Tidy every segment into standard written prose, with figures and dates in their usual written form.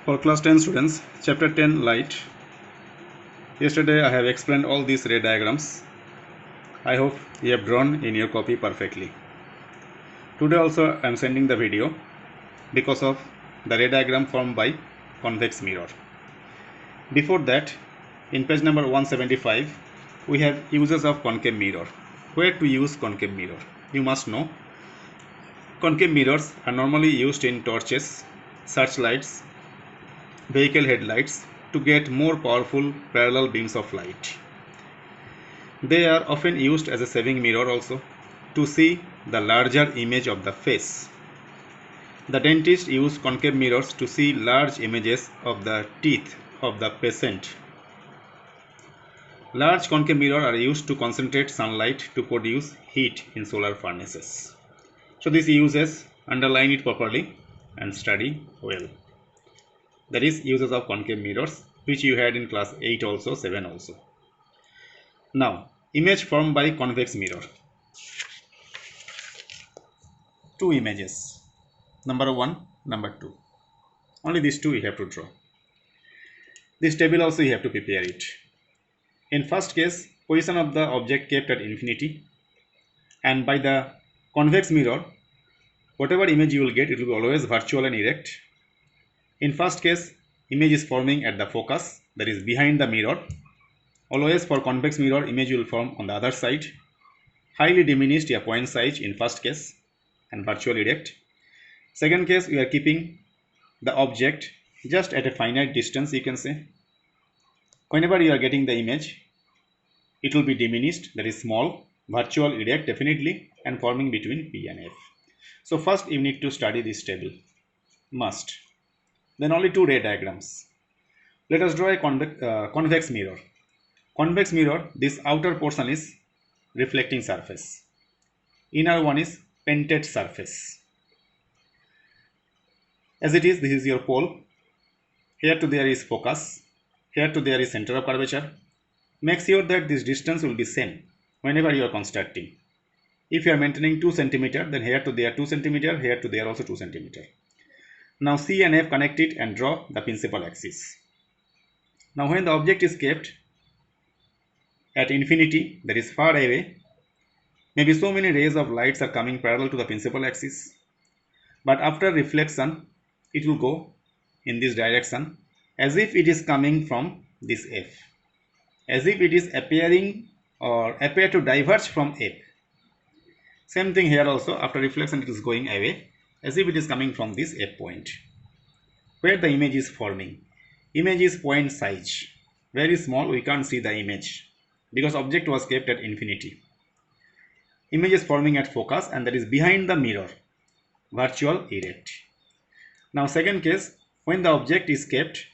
For class 10 students, chapter 10 light. Yesterday I have explained all these ray diagrams. I hope you have drawn in your copy perfectly. Today also I am sending the video because of the ray diagram formed by convex mirror. Before that, in page number 175, we have uses of concave mirror. Where to use concave mirror? You must know. Concave mirrors are normally used in torches, searchlights, vehicle headlights to get more powerful parallel beams of light. They are often used as a saving mirror also to see the larger image of the face. The dentist use concave mirrors to see large images of the teeth of the patient. Large concave mirrors are used to concentrate sunlight to produce heat in solar furnaces. So these uses, underline it properly and study well. That is uses of concave mirrors, which you had in class 8 also, 7 also. Now, image formed by convex mirror. Two images, number 1, number 2. Only these two you have to draw. This table also you have to prepare it. In first case, position of the object kept at infinity, and by the convex mirror, whatever image you will get, it will be always virtual and erect. In first case, image is forming at the focus, that is behind the mirror. Always for convex mirror, image will form on the other side. Highly diminished a point size in first case and virtual erect. Second case, we are keeping the object just at a finite distance, you can say. Whenever you are getting the image, it will be diminished, that is small, virtual erect definitely, and forming between P and F. So first you need to study this table, must. Then only two ray diagrams. Let us draw a convex mirror. Convex mirror, this outer portion is reflecting surface. Inner one is painted surface. As it is, this is your pole. Here to there is focus. Here to there is center of curvature. Make sure that this distance will be same whenever you are constructing. If you are maintaining 2 cm, then here to there 2 cm, here to there also 2 cm. Now C and F connect it and draw the principal axis. Now when the object is kept at infinity, that is far away, maybe so many rays of lights are coming parallel to the principal axis, but after reflection it will go in this direction as if it is coming from this F, as if it is appearing or appear to diverge from F. Same thing here also, after reflection it is going away as if it is coming from this F point. Where the image is forming, image is point size, very small, we can't see the image because object was kept at infinity. Image is forming at focus, and that is behind the mirror, virtual erect. Now second case, when the object is kept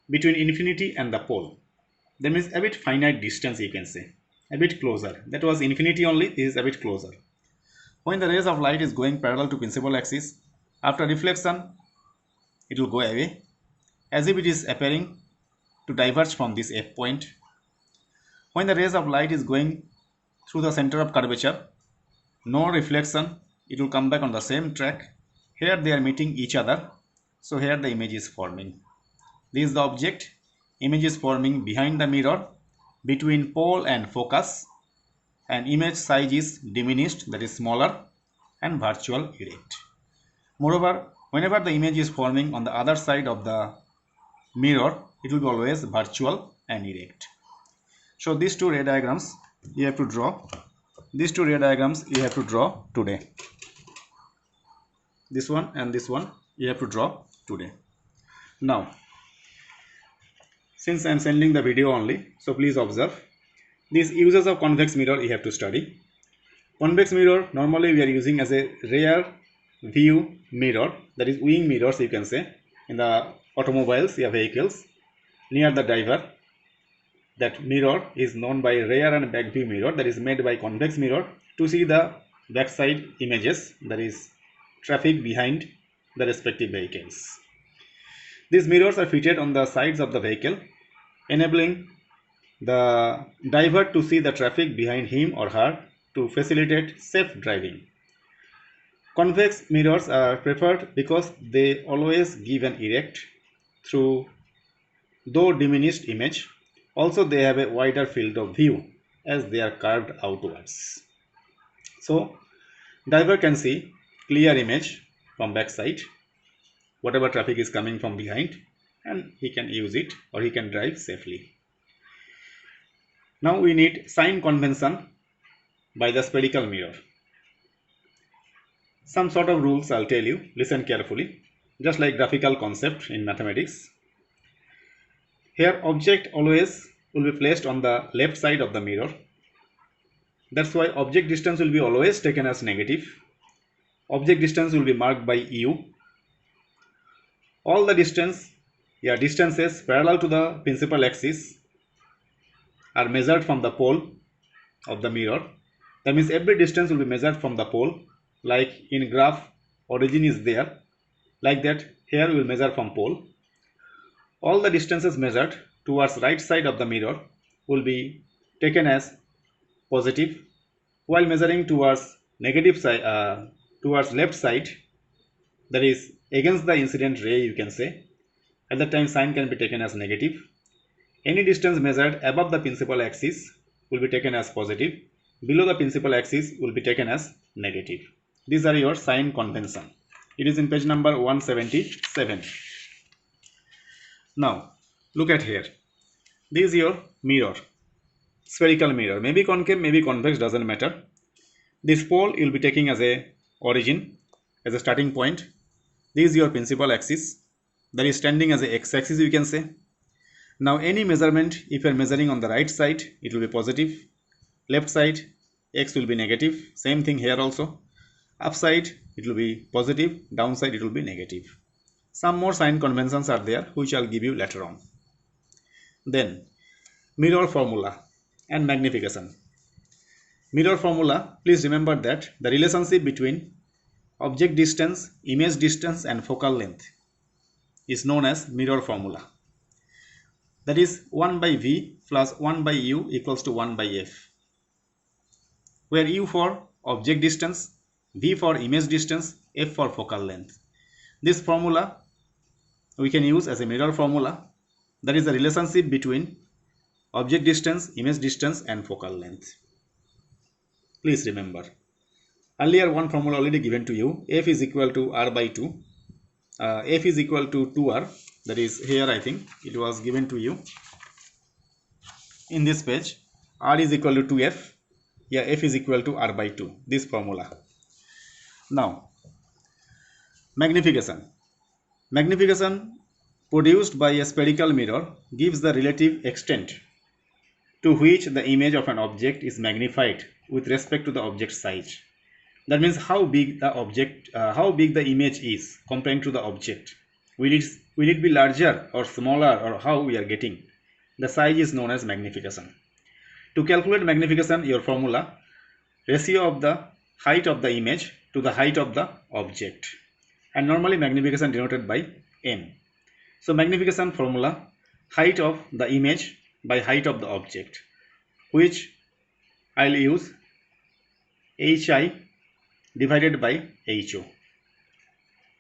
between infinity and the pole, that means a bit finite distance, you can say, a bit closer. That was infinity only, this is a bit closer. When the rays of light is going parallel to principal axis, after reflection it will go away as if it is appearing to diverge from this F point. When the rays of light is going through the center of curvature, no reflection, it will come back on the same track. Here they are meeting each other, so here the image is forming. This is the object, image is forming behind the mirror between pole and focus, and image size is diminished, that is smaller, and virtual erect. Moreover, whenever the image is forming on the other side of the mirror, it will be always virtual and erect. So these two ray diagrams you have to draw. These two ray diagrams you have to draw today. This one and this one you have to draw today. Now, since I am sending the video only, so please observe. These uses of convex mirror you have to study. Convex mirror normally we are using as a rear view mirror, that is wing mirrors, you can say, in the automobiles, vehicles, near the driver. That mirror is known by rear and back view mirror, that is made by convex mirror to see the backside images, that is traffic behind the respective vehicles. These mirrors are fitted on the sides of the vehicle, enabling the driver to see the traffic behind him or her to facilitate safe driving. Convex mirrors are preferred because they always give an erect through though diminished image. Also they have a wider field of view as they are curved outwards. So driver can see clear image from back side, whatever traffic is coming from behind, and he can use it or he can drive safely. Now we need sign convention by the spherical mirror. Some sort of rules I'll tell you, listen carefully, just like graphical concept in mathematics. Here object always will be placed on the left side of the mirror. That's why object distance will be always taken as negative. Object distance will be marked by u. All the distances parallel to the principal axis are measured from the pole of the mirror. That means every distance will be measured from the pole. Like in graph, origin is there. Like that, here we will measure from pole. All the distances measured towards right side of the mirror will be taken as positive, while measuring towards negative side, towards left side, that is against the incident ray, you can say, at that time sign can be taken as negative. Any distance measured above the principal axis will be taken as positive. Below the principal axis will be taken as negative. These are your sign convention. It is in page number 177. Now look at here. This is your mirror, spherical mirror, maybe concave, maybe convex, doesn't matter. This pole you will be taking as a origin, as a starting point. This is your principal axis, that is standing as a x-axis, you can say. Now any measurement, if you are measuring on the right side, it will be positive. Left side, x will be negative. Same thing here also. Upside, it will be positive. Downside, it will be negative. Some more sign conventions are there, which I'll give you later on. Then mirror formula and magnification. Mirror formula, please remember that the relationship between object distance, image distance and focal length is known as mirror formula. That is 1 by v plus 1 by u equals to 1 by f, where u for object distance, v for image distance, f for focal length. This formula we can use as a mirror formula. That is the relationship between object distance, image distance and focal length. Please remember. Earlier one formula already given to you. F is equal to r by 2. F is equal to 2r. That is here, I think it was given to you in this page. R is equal to 2f. Yeah, f is equal to r by 2. This formula. Now magnification. Magnification produced by a spherical mirror gives the relative extent to which the image of an object is magnified with respect to the object size. That means how big the image is compared to the object. Will it be larger or smaller, or how we are getting? The size is known as magnification. To calculate magnification, your formula, ratio of the height of the image to the height of the object, and normally magnification denoted by n. So magnification formula, height of the image by height of the object, which I'll use hi divided by ho.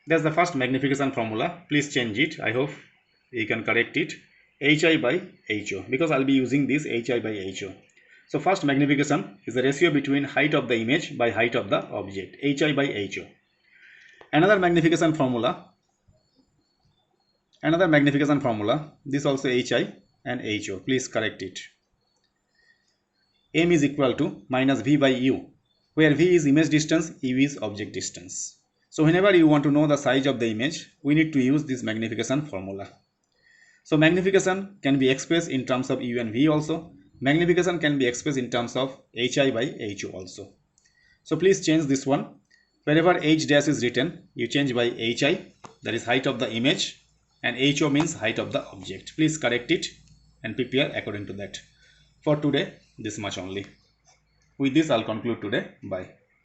That's the first magnification formula. Please change it. I hope you can correct it. Hi by ho, because I'll be using this hi by ho. So first magnification is the ratio between height of the image by height of the object, hi by ho. Another magnification formula, this also hi and ho. Please correct it. M is equal to minus v by u, where v is image distance, u is object distance. So whenever you want to know the size of the image, we need to use this magnification formula. So magnification can be expressed in terms of u and v also. Magnification can be expressed in terms of hi by ho also. So please change this one. Wherever h dash is written, you change by hi, that is height of the image, and ho means height of the object. Please correct it and prepare according to that. For today, this much only. With this, I'll conclude today. Bye.